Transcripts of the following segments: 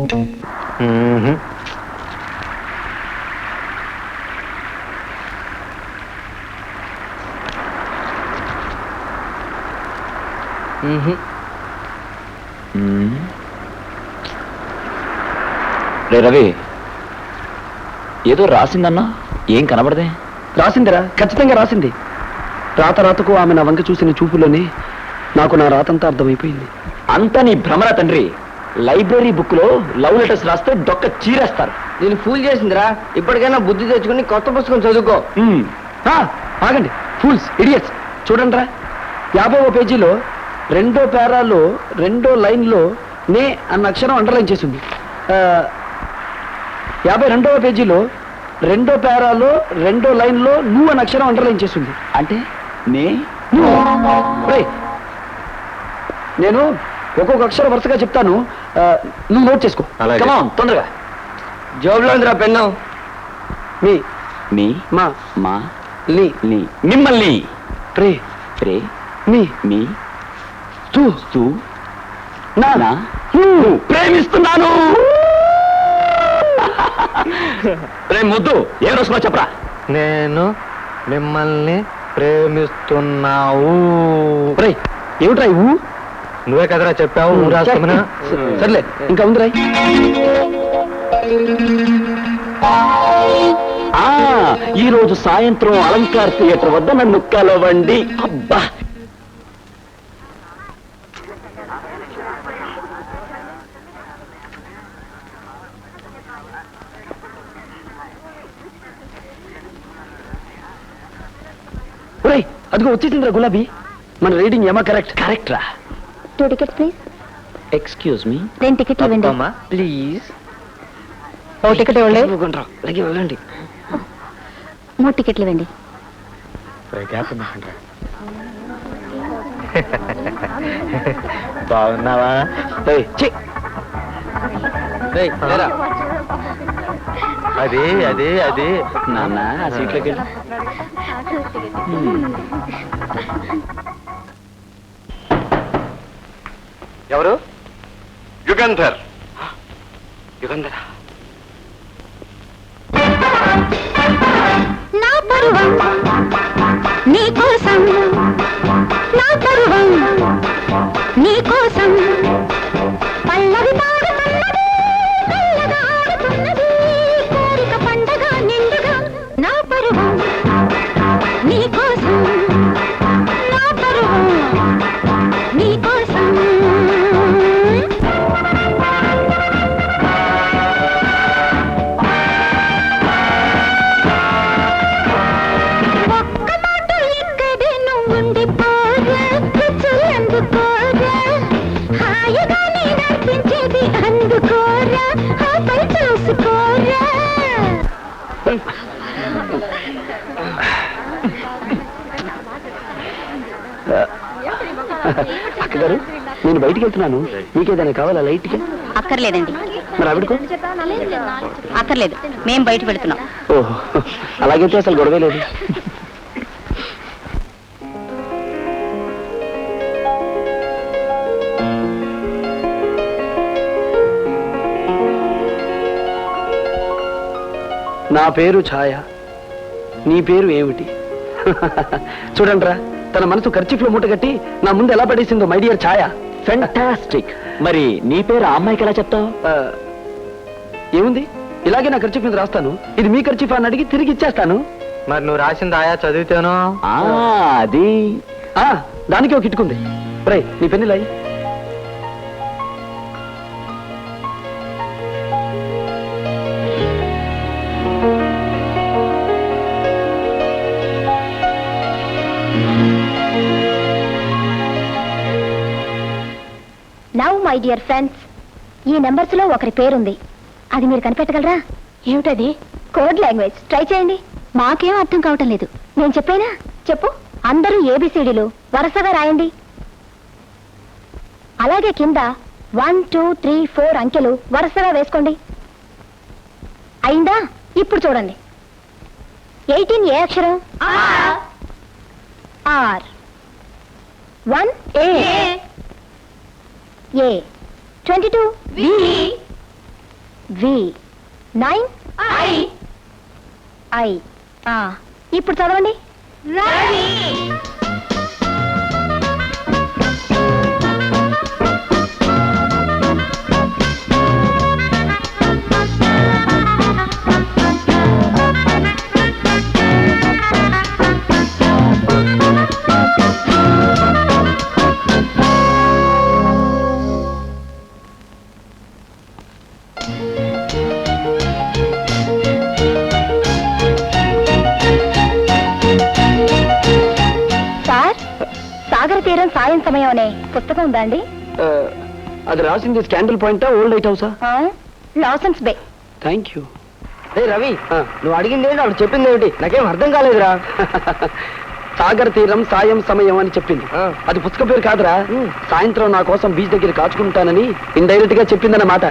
రే రవి, ఏదో రాసిందన్నా, ఏం కనబడదే? రాసిందిరా, ఖచ్చితంగా రాసింది. రాత రాతకు ఆమె నా వంక చూసిన చూపులోనే నాకు నా రాతంతా అర్థమైపోయింది. అంతా నీ భ్రమరా తండ్రి. లైబ్రరీ బుక్ లో లవ్ లెటర్స్ రాస్తే డొక్క చీరేస్తారు. నేను ఫూల్ చేసిందిరా. ఇప్పటికైనా బుద్ధి తెచ్చుకుని కొత్త పుస్తకం చదువుకో. ఆగండి, ఫూల్స్, ఇడియట్స్. చూడండి రా, 50వ పేజీలో 2వ పేరాలో 2వ లైన్లో నే అన్న అక్షరం అండర్లైన్ చేసింది. 52వ పేజీలో 2వ పేరాలో 2వ లైన్లో నువ్వు అన్న అక్షరం అండర్లైన్ చేసింది. అంటే నేను ఒక్కొక్క అక్షరం వరుసగా చెప్తాను, నువ్వు నోట్ చేసుకో. తొందరగా. జోబులో ఉందిరా పెన్ను. మీ మీ మా మా నీ నీ మిమ్మల్ని ప్రే ప్రే మీ మీ తూ తూ నా నా ప్రేమిస్తున్నాను. ముద్దు ఏం రాసుకున్నా చెప్పరా? నేను మిమ్మల్ని ప్రేమిస్తున్నావు. ఏమిట్రా ఇవ్వు? నువ్వే కదరా చెప్పావు. రాసుకున్నా. సర్లే, ఇంకా ఉందిరా. ఈ రోజు సాయంత్రం అలంకార్ థియేటర్ వద్ద నన్ను కలవండి. అబ్బా, అదిగో వచ్చేసిందిరా గులాబీ. మన రీడింగ్ ఏమా కరెక్ట్? కరెక్ట్ రా. 2 tickets please. Excuse me, 2 tickets ఇవ్వండి ప్లీజ్. ఓ టికెట్ ఇవ్వండి. వెళ్ళండి. 3 tickets ఇవ్వండి. బాగున్నావా? అది అది అది నాన్న ఆ సీట్లోకి వెళ్ళి. ఎవరు? యుగంధర్. యుగంధరా? నా పరువం నీకోసం, నా పరువం నీకోసం, పల్లవి పాడుతున్నది, పిల్లగా ఆడుతున్నది, కోరిక పండగ నిండుగా. నా పరువం నీకోసం, నా పరువం నీకోసం. అక్కగారు, నేను బయటికి వెళ్తున్నాను, మీకేదైనా కావాలా లైట్గా? అక్కర్లేదండి. మరి ఆవిడకు? అక్కర్లేదు, మేం బయటకు వెళ్తున్నాం. ఓహో, అలాగైతే అసలు గొడవే లేదు. నా పేరు ఛాయ, నీ పేరు ఏమిటి? చూడండిరా, తన మనసు ఖర్చీఫ్లో మూటగట్టి నా ముందు ఎలా పడేసిందో మై డియర్ ఛాయ. ఫెంటాస్టిక్. మరి నీ పేరు ఆ అమ్మాయికి ఎలా చెప్తావు? ఏముంది, ఇలాగే నా ఖర్చీఫ్ మీద రాస్తాను. ఇది మీ ఖర్చీఫ్ అని అడిగి తిరిగి ఇచ్చేస్తాను. మరి నువ్వు రాసింది ఆయా చదివితేనో? అది దానికి ఒక కిట్టుకుంది. రే, నీ పెన్నులై. నౌ మై డియర్ ఫ్రెండ్స్, ఈ నెంబర్స్ లో ఒకరి పేరుంది, అది మీరు కనిపెట్టగలరా? ఏమిటది? Code language. ట్రై చేయండి. మాకేం అర్థం కావటం లేదు. నేను చెప్పేనా? చెప్పు. అందరూ ఏబిసిడీలు వరుసగా రాయండి. అలాగే కింద 1 2 3 4 అంకెలు వరుసగా వేసుకోండి. అయిందా? ఇప్పుడు చూడండి. 18 ఏ అక్షరం? R. 1 A. 22 B. V 9 I ఇప్పుడు చదవండి. సాగర తీరం సాయం సమయం అనే పుస్తకం ఉందా అండి? అది రాసింది స్కాండల్ పాయింటా ఓల్డ్ లైట్ హౌసా? Lawson's Bay. Thank you. Ravi నువ్వు అడిగింది ఏంటి, ఆవిడ చెప్పింది ఏమిటి? నాకేం అర్థం కాలేదురా. సాగర్ తీరం సాయం సమయం అని చెప్పింది. అది పుస్తకం పేరు కాదురా. సాయంత్రం నా కోసం బీచ్ దగ్గర కాచుకుంటానని ఇండైరెక్ట్ గా చెప్పిందన్నమాట.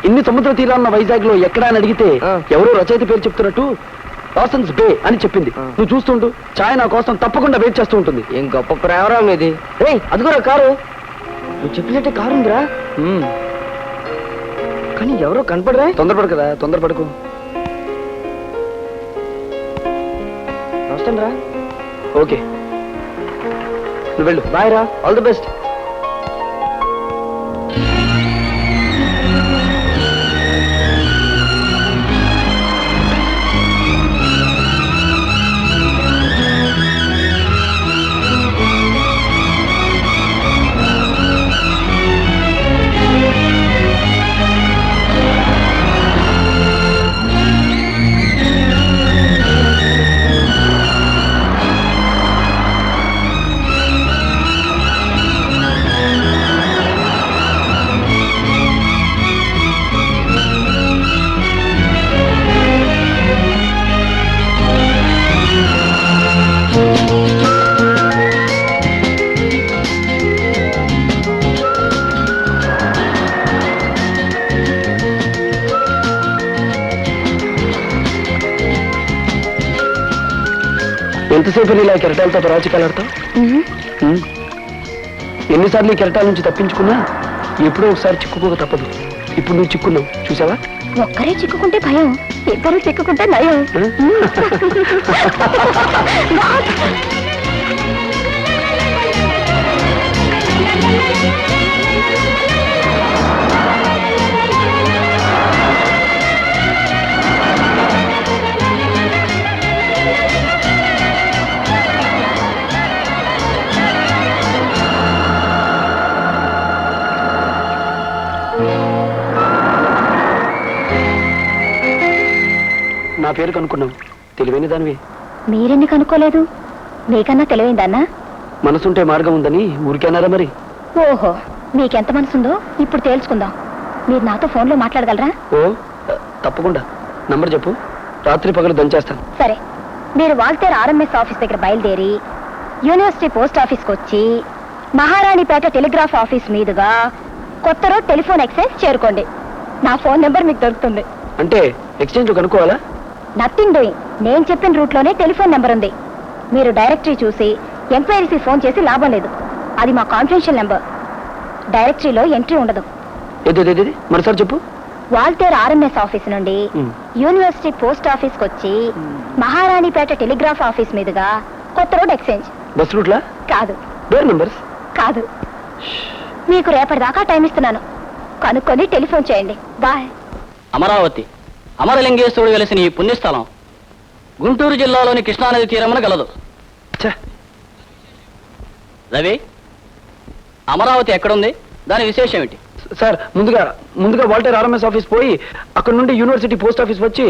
ఇన్ని సముద్ర తీరాలున్న వైజాగ్ లో ఎక్కడా అని అడిగితే ఎవరో రచయిత పేరు చెప్తున్నట్టు లాసన్స్ బే అని చెప్పింది. నువ్వు చూస్తుంటూ ఛాయ్ నా కోసం తప్పకుండా వెయిట్ చేస్తూ ఉంటుంది. ఏం గొప్ప ప్రేమరా మీది. అదిగోరా కారు. నువ్వు చెప్పినట్టే కారు ఉందిరా. కానీ ఎవరో కనపడరా. తొందరపడు కదా, తొందరపడుకు. వస్తాను రా. ఓకే, నువ్వు వెళ్ళు. బాయ్ రా, ఆల్ ది బెస్ట్. ఎంతసేపు ఇలా కెరటాలతో పరాచికలాడతావు? ఎన్నిసార్లు ఈ కెరటాల నుంచి తప్పించుకున్నా ఎప్పుడో ఒకసారి చిక్కుకోక తప్పదు. ఇప్పుడు నువ్వు చిక్కున్నావు, చూసావా? ఒక్కరే చిక్కుకుంటే భయం, ఇద్దరు చిక్కుకుంటే నయం. నా పేరు కనుక్కున్నావు, తెలివైన దానివి. మీరెందుకు అనుకోలేదు? మీకన్నా తెలివైందన్నా? మనసుంటే మార్గం ఉందని ఊరికేనారా మరి? ఓహో, మీకెంత మనసుందో ఇప్పుడు తేల్చుకుందాం. మీరు నాతో ఫోన్లో మాట్లాడగలరా? ఓ తప్పకుండా. నంబర్ చెప్పు, రాత్రి పగలు దంచేస్తాను. సరే, మీరు వాల్తేర్ ఆర్ఎంఎస్ ఆఫీస్ దగ్గర బయలుదేరి యూనివర్సిటీ పోస్ట్ ఆఫీస్కి వచ్చి మహారాణిపేట టెలిగ్రాఫ్ ఆఫీస్ మీదుగా కొత్త రోడ్ టెలిఫోన్ ఎక్స్చేంజ్ చేరుకోండి. నా ఫోన్ నెంబర్ మీకు దొరుకుతుంది. అంటే ఎక్స్చేంజ్ కనుక్కోవాలా? Nothing doing. నేను చెప్పిన రూట్లోనే టెలిఫోన్ నెంబర్ ఉంది. మీరు డైరెక్టరీ చూసి ఎంక్వైరీకి ఫోన్ చేసి లాభం లేదు. అది మా కాన్ఫిడెన్షియల్ నెంబర్. డైరెక్టరీలో ఎంట్రీ ఉండదు. ఏది మరోసారి చెప్పు. వాల్తేర్ ఆర్ఎంఎస్ ఆఫీస్ నుండి యూనివర్సిటీ పోస్ట్ ఆఫీస్కి వచ్చి మహారాణిపేట టెలిగ్రాఫ్ ఆఫీస్ మీదుగా కొత్త రోడ్ ఎక్స్చేంజ్. బస్ రూట్లా? కాదు. Door numbers? కాదు. మీకు రేపటిదాకా టైం ఇస్తున్నాను, కనుక్కొని టెలిఫోన్ చేయండి. బాయ్. అమరావతి అమరలింగేశ్వరుడు వెలిసిన ఈ పుణ్యస్థలం గుంటూరు జిల్లాలోని కృష్ణానది తీరమున గలదు. రవి, అమరావతి ఎక్కడుంది? దాని విశేషం ఏమిటి? సార్, ముందుగా వాల్టర్ ఆర్ఎంఎస్ ఆఫీస్ పోయి అక్కడ నుండి యూనివర్సిటీ పోస్ట్ ఆఫీస్ వచ్చి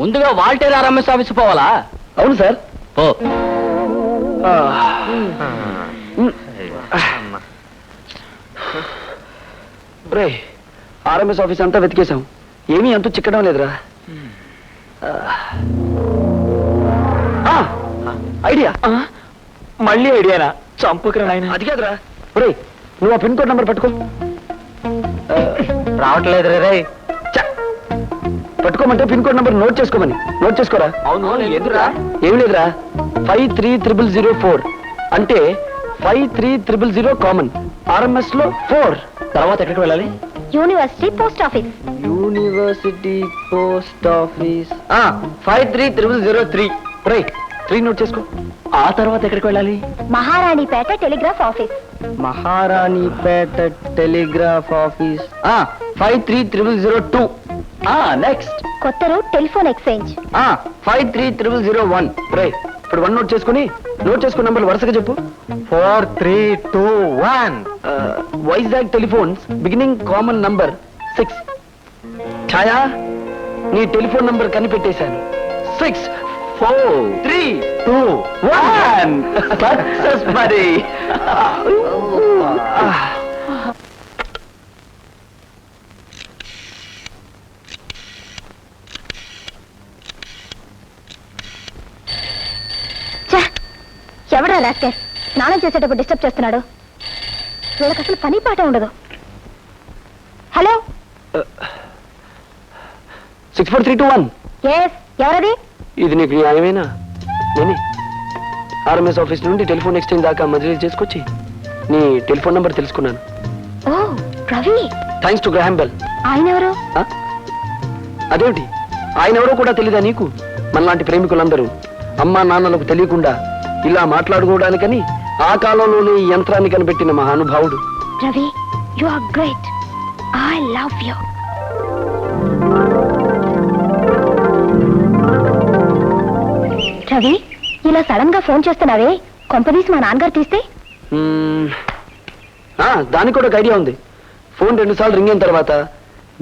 ముందుగా వాల్టేర్ ఆర్ఎంఎస్ ఆఫీస్ పోవాలా? అవును సార్. పో. ఆర్ఎంఎస్ ఆఫీస్ అంతా వెతికేశాం, ఏమీ అంతూ చిక్కడం లేదురా. ఐడియా. మళ్ళీ ఐడియానా? చంపుకురా నాయన. అది కాదురా. ఒరే, నువ్వు ఆ పిన్ కోడ్ నెంబర్ పట్టుకో. రావట్లేదు రే. పట్టుకోమంటే పిన్ కోడ్ నెంబర్ నోట్ చేసుకోమని. నోట్ చేసుకోరా. అవును, ఎదురా? ఏమి లేదురా. 530004 అంటే 5300 కామన్. RMS లో 4. తర్వాత ఎక్కడికి వెళ్ళాలి? University post office. University post office 53003. రేయ్ 3 నోట్ చేసుకో. ఆ తర్వాత ఎక్కడికి వెళ్ళాలి? Maharanipeta telegraph office. Maharanipeta telegraph office 53002. Next కొత్త రూట్ టెలిఫోన్ ఎక్స్చేంజ్. 53001. రేయ్ ఇప్పుడు 1 నోట్ చేసుకుని నంబర్లు వరుసగా చెప్పు. 4321. Vizag telephones beginning common number 6. ఛాయా నీ టెలిఫోన్ నంబర్ కనిపెట్టేశాను. 6 4 3 2 1. సక్సెస్ మరి. ఎవడా రాస్కర్ స్నానం చేసేటప్పుడు డిస్టర్బ్ చేస్తున్నాడు? వీళ్ళకి అసలు పని పాట ఉండదు. హలో 64321. ఎస్, ఎవరది? ఇది నీకు న్యాయమేనా? నేనే RMS ఆఫీస్ నుండి టెలిఫోన్ ఎక్స్చేంజ్ దాకా మజిలీ చేసుకొచ్చి నీ టెలిఫోన్ నంబర్ తెలుసుకున్నాను. ఓ Ravi. Thanks to Graham Bell. ఆయన ఎవరు? అదేమిటి ఆయన ఎవరో కూడా తెలీదా నీకు? మనలాంటి ప్రేమికులందరూ అమ్మా నాన్నలకు తెలియకుండా ఇలా మాట్లాడుకోవడానికని ఆ కాలంలోనే ఈ యంత్రాన్ని కనిపెట్టిన మహానుభావుడు. Ravi, you are great. I love you. Ravi, ఇలా సడన్ గా ఫోన్ చేస్తున్నావే, కొంపదీసి మా నాన్నగారు తీస్తే? దానికి కూడా ఒక ఐడియా ఉంది. ఫోన్ 2 సార్లు రింగ్ అయిన తర్వాత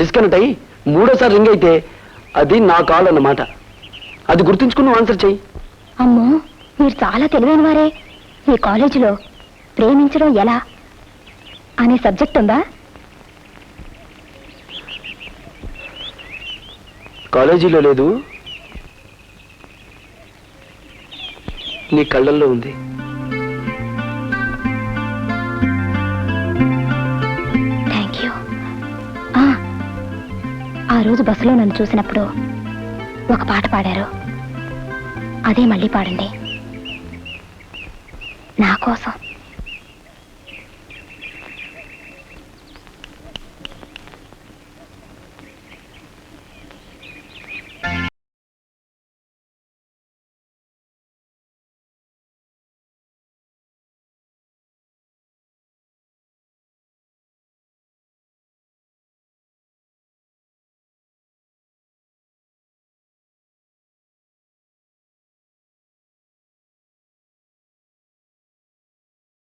డిస్కనెక్ట్ అయ్యి 3ఓసారి రింగ్ అయితే అది నా కాల్ అన్నమాట. అది గుర్తుంచుకుని నువ్వు ఆన్సర్ చెయ్యి. అమ్మో, మీరు చాలా తెలివైన వారే. ఈ కాలేజీలో ప్రేమించడం ఎలా అనే సబ్జెక్ట్ ఉందా? కాలేజీలో లేదు, నీ కళ్ళల్లో ఉంది. Thank you. ఆ రోజు బస్సులో నన్ను చూసినప్పుడు ఒక పాట పాడారు, అదే మళ్ళీ పాడండి నా కోసం.